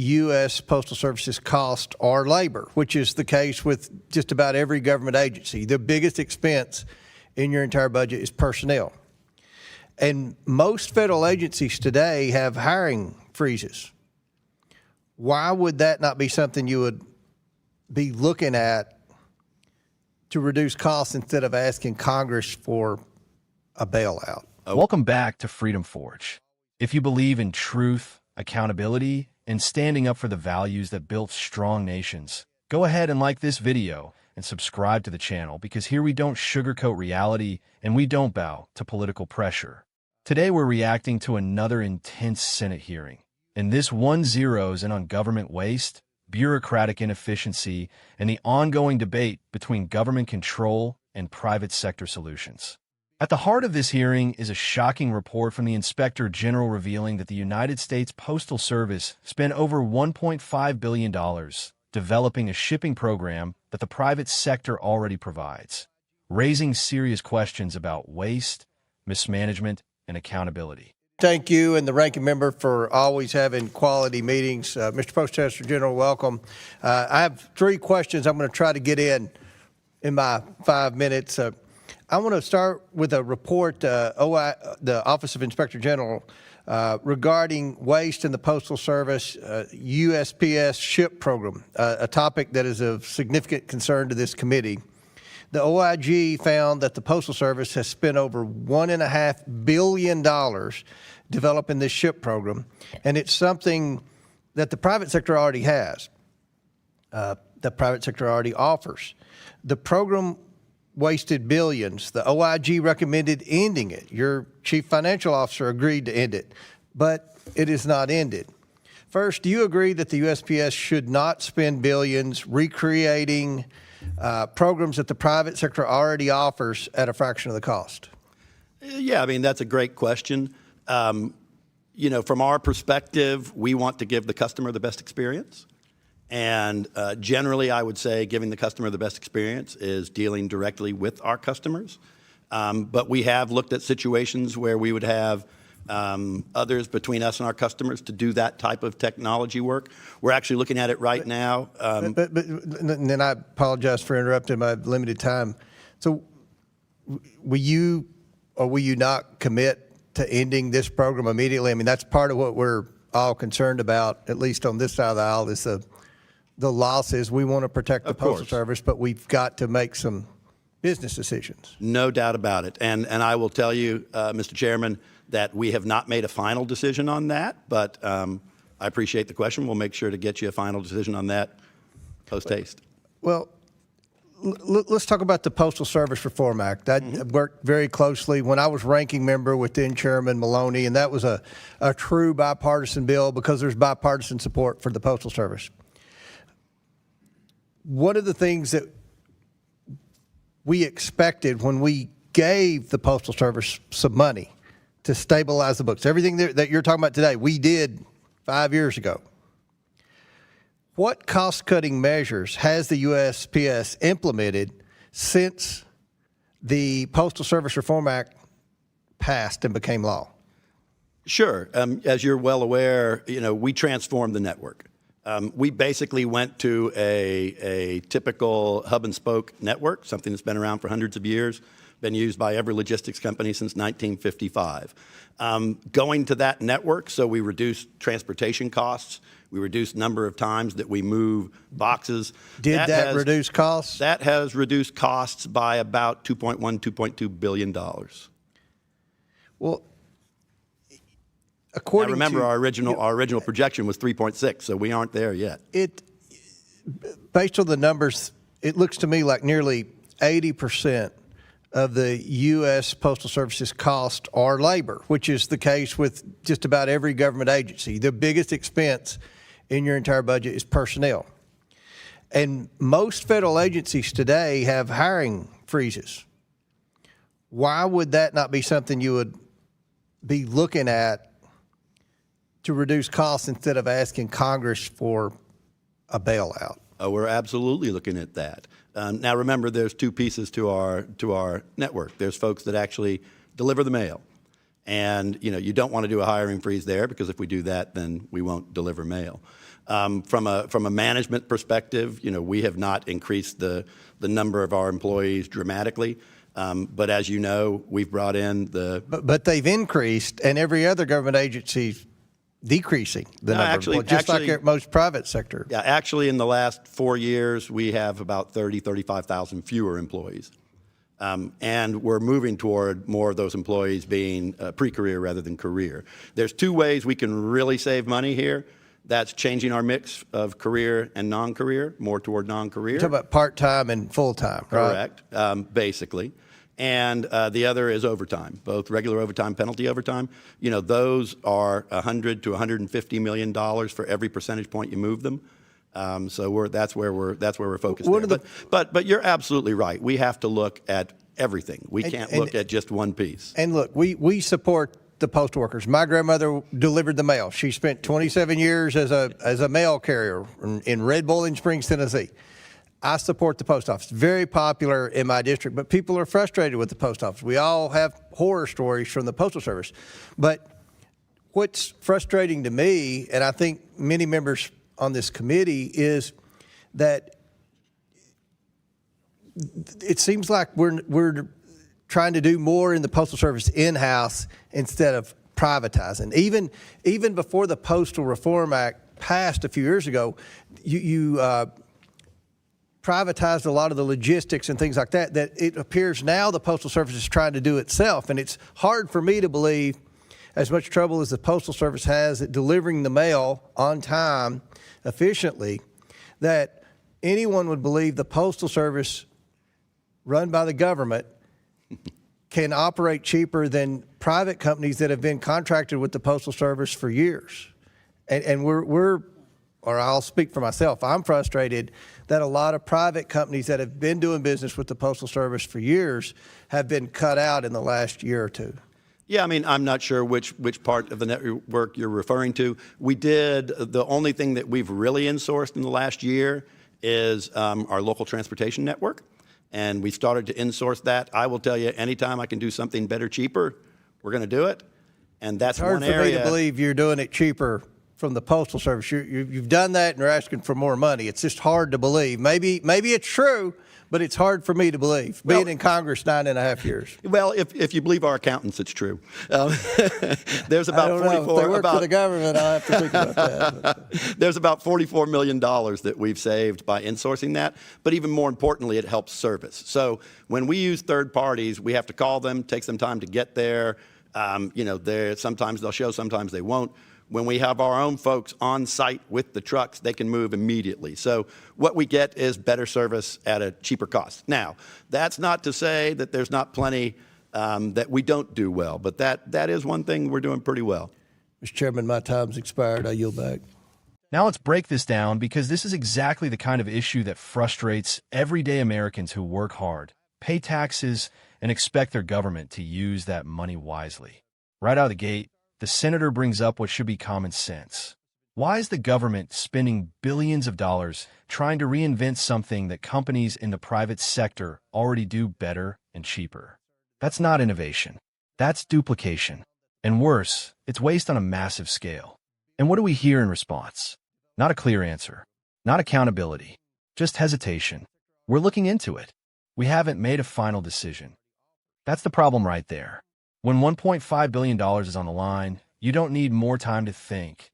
U.S. Postal Service's cost are labor, which is the case with just about every government agency. The biggest expense in your entire budget is personnel. And most federal agencies today have hiring freezes. Why would that not be something you would be looking at to reduce costs instead of asking Congress for a bailout? Welcome back to Freedom Forge. If you believe in truth, accountability, and standing up for the values that built strong nations, go ahead and like this video and subscribe to the channel, because here we don't sugarcoat reality and we don't bow to political pressure. Today we're reacting to another intense Senate hearing, and this one zeroes in on government waste, bureaucratic inefficiency, and the ongoing debate between government control and private sector solutions. At the heart of this hearing is a shocking report from the Inspector General revealing that the United States Postal Service spent over $1.5 billion developing a shipping program that the private sector already provides, raising serious questions about waste, mismanagement, and accountability. Thank you and the ranking member for always having quality meetings. Mr. Postmaster General, welcome. I have three questions I'm going to try to get in my 5 minutes. I want to start with a report, the Office of Inspector General, regarding waste in the Postal Service, USPS ship program, a topic that is of significant concern to this committee. The OIG found that the Postal Service has spent over $1.5 billion developing this ship program, and it's something that the private sector already has, the private sector already offers. The program wasted billions. The OIG recommended ending it. Your chief financial officer agreed to end it, but it is not ended. First, do you agree that the USPS should not spend billions recreating programs that the private sector already offers at a fraction of the cost? Yeah, I mean, that's a great question. You know, from our perspective, we want to give the customer the best experience. And generally, I would say giving the customer the best experience is dealing directly with our customers. But we have looked at situations where we would have others between us and our customers to do that type of technology work. We're actually looking at it right now. But and then I apologize for interrupting my limited time. So will you or will you not commit to ending this program immediately? I mean, that's part of what we're all concerned about, at least on this side of the aisle, is the losses. We want to protect the Postal Service, but we've got to make some business decisions. No doubt about it. And I will tell you, Mr. Chairman, that we have not made a final decision on that, but I appreciate the question. We'll make sure to get you a final decision on that post-haste. Well, let's talk about the Postal Service Reform Act. That worked very closely when I was ranking member with then Chairman Maloney, and that was a true bipartisan bill because there's bipartisan support for the Postal Service. One of the things that we expected when we gave the Postal Service some money to stabilize the books, everything that you're talking about today, we did 5 years ago. What cost-cutting measures has the USPS implemented since the Postal Service Reform Act passed and became law? Sure. As you're well aware, you know, we transformed the network. We basically went to a typical hub and spoke network, something that's been around for hundreds of years, been used by every logistics company since 1955. Going to that network, so we reduced transportation costs, we reduced number of times that we move boxes. Did that reduce costs? That has reduced costs by about $2.1, $2.2 billion. Well, according remember, our original projection was 3.6, so we aren't there yet. Based on the numbers, it looks to me like nearly 80% of the U.S. Postal Service's cost are labor, which is the case with just about every government agency. The biggest expense in your entire budget is personnel. And most federal agencies today have hiring freezes. Why would that not be something you would be looking at to reduce costs instead of asking Congress for a bailout? We're absolutely looking at that. Now, remember, there's two pieces to our network. There's folks that actually deliver the mail. And, you know, you don't want to do a hiring freeze there because if we do that, then we won't deliver mail. From a management perspective, we have not increased the number of our employees dramatically. But as you know, we've brought in But they've increased, and every other government agency's decreasing the number of employees, just like most private sector. Yeah, actually, in the last 4 years, we have about 35,000 fewer employees. And we're moving toward more of those employees being pre-career rather than career. There's two ways we can really save money here. That's changing our mix of career and non-career, more toward non-career. You're talking about part-time and full-time, right? Correct, basically. And the other is overtime, both regular overtime, penalty overtime. Those are $100 to $150 million for every percentage point you move them. So that's where we're focused there. But you're absolutely right. We have to look at everything. We can't look at just one piece. And look, we support the postal workers. My grandmother delivered the mail. She spent 27 years as a mail carrier in Red Bowling Springs, Tennessee. I support the post office. Very popular in my district, but people are frustrated with the post office. We all have horror stories from the Postal Service. But what's frustrating to me, and I think many members on this committee, is that it seems like we're trying to do more in the Postal Service in-house instead of privatizing. Even before the Postal Reform Act passed a few years ago, you privatized a lot of the logistics and things like that it appears now the Postal Service is trying to do itself. And it's hard for me to believe, as much trouble as the Postal Service has at delivering the mail on time efficiently, that anyone would believe the Postal Service, run by the government, can operate cheaper than private companies that have been contracted with the Postal Service for years. And or I'll speak for myself, I'm frustrated that a lot of private companies that have been doing business with the Postal Service for years have been cut out in the last year or two. Yeah, I mean, I'm not sure which part of the network you're referring to. The only thing that we've really insourced in the last year is our local transportation network. And we started to insource that. I will tell you, anytime I can do something better, cheaper, we're going to do it. And that's one area. It's hard for me to believe you're doing it cheaper from the Postal Service. You've done that and you're asking for more money. It's just hard to believe. Maybe it's true, but it's hard for me to believe, being in Congress 9.5 years. Well, if you believe our accountants, it's true. There's about I don't know. If they work for the government, I'll have to think about that. There's about $44 million that we've saved by insourcing that. But even more importantly, it helps service. So when we use third parties, we have to call them, takes them time to get there. Sometimes they'll show, sometimes they won't. When we have our own folks on site with the trucks, they can move immediately. So what we get is better service at a cheaper cost. Now, that's not to say that there's not plenty that we don't do well, but that is one thing we're doing pretty well. Mr. Chairman, my time's expired. I yield back. Now let's break this down, because this is exactly the kind of issue that frustrates everyday Americans who work hard, pay taxes, and expect their government to use that money wisely. Right out of the gate, the senator brings up what should be common sense. Why is the government spending billions of dollars trying to reinvent something that companies in the private sector already do better and cheaper? That's not innovation. That's duplication. And worse, it's waste on a massive scale. And what do we hear in response? Not a clear answer. Not accountability. Just hesitation. We're looking into it. We haven't made a final decision. That's the problem right there. When $1.5 billion is on the line, you don't need more time to think.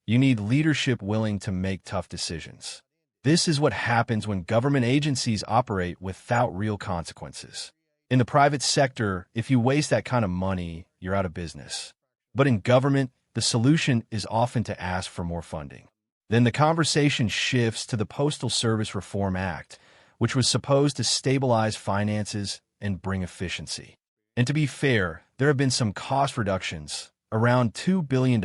You need leadership willing to make tough decisions. This is what happens when government agencies operate without real consequences. In the private sector, if you waste that kind of money, you're out of business. But in government, the solution is often to ask for more funding. Then the conversation shifts to the Postal Service Reform Act, which was supposed to stabilize finances and bring efficiency. And to be fair, there have been some cost reductions, around $2 billion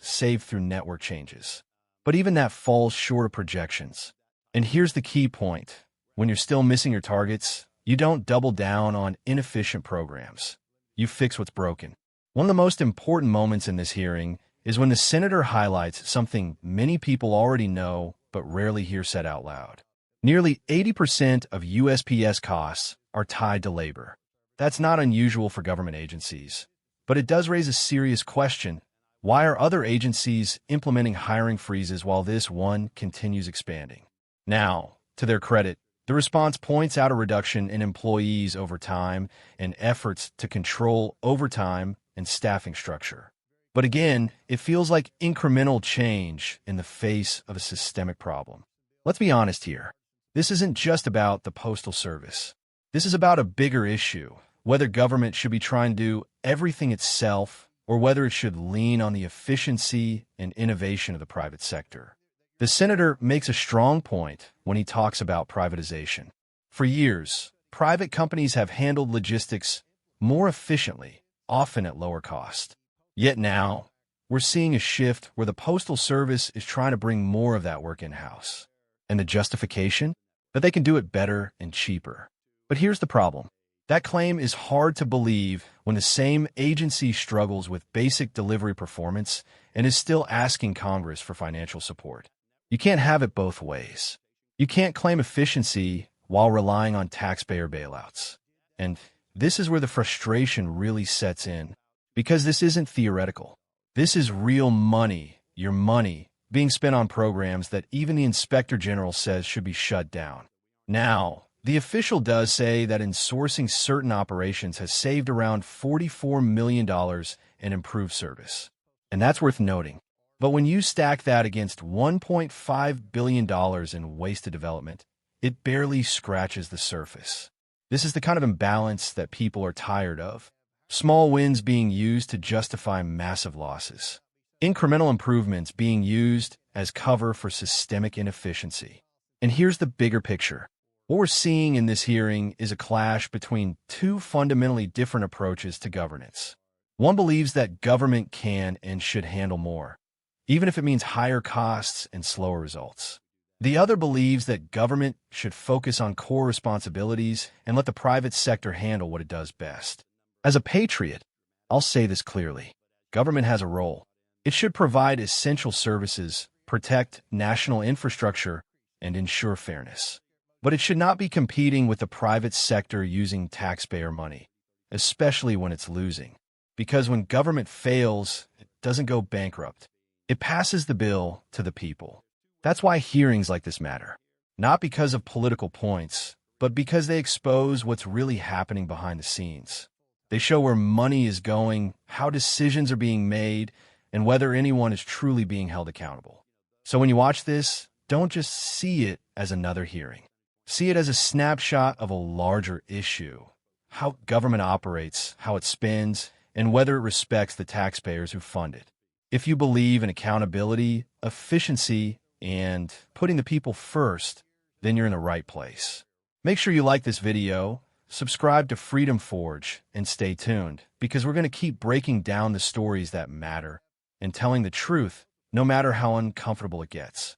saved through network changes. But even that falls short of projections. And here's the key point. When you're still missing your targets, you don't double down on inefficient programs. You fix what's broken. One of the most important moments in this hearing is when the senator highlights something many people already know but rarely hear said out loud. Nearly 80% of USPS costs are tied to labor. That's not unusual for government agencies, but it does raise a serious question. Why are other agencies implementing hiring freezes while this one continues expanding? Now, to their credit, the response points out a reduction in employees over time and efforts to control overtime and staffing structure. But again, it feels like incremental change in the face of a systemic problem. Let's be honest here. This isn't just about the Postal Service. This is about a bigger issue, whether government should be trying to do everything itself or whether it should lean on the efficiency and innovation of the private sector. The senator makes a strong point when he talks about privatization. For years, private companies have handled logistics more efficiently, often at lower cost. Yet now, we're seeing a shift where the Postal Service is trying to bring more of that work in-house. And the justification? That they can do it better and cheaper. But here's the problem. That claim is hard to believe when the same agency struggles with basic delivery performance and is still asking Congress for financial support. You can't have it both ways. You can't claim efficiency while relying on taxpayer bailouts. And this is where the frustration really sets in, because this isn't theoretical. This is real money, your money, being spent on programs that even the Inspector General says should be shut down. Now, the official does say that insourcing certain operations has saved around $44 million and improved service. And that's worth noting. But when you stack that against $1.5 billion in wasted development, it barely scratches the surface. This is the kind of imbalance that people are tired of. Small wins being used to justify massive losses. Incremental improvements being used as cover for systemic inefficiency. And here's the bigger picture. What we're seeing in this hearing is a clash between two fundamentally different approaches to governance. One believes that government can and should handle more, even if it means higher costs and slower results. The other believes that government should focus on core responsibilities and let the private sector handle what it does best. As a patriot, I'll say this clearly. Government has a role. It should provide essential services, protect national infrastructure, and ensure fairness. But it should not be competing with the private sector using taxpayer money, especially when it's losing. Because when government fails, it doesn't go bankrupt. It passes the bill to the people. That's why hearings like this matter. Not because of political points, but because they expose what's really happening behind the scenes. They show where money is going, how decisions are being made, and whether anyone is truly being held accountable. So when you watch this, don't just see it as another hearing. See it as a snapshot of a larger issue. How government operates, how it spends, and whether it respects the taxpayers who fund it. If you believe in accountability, efficiency, and putting the people first, then you're in the right place. Make sure you like this video, subscribe to Freedom Forge, and stay tuned, because we're going to keep breaking down the stories that matter and telling the truth, no matter how uncomfortable it gets.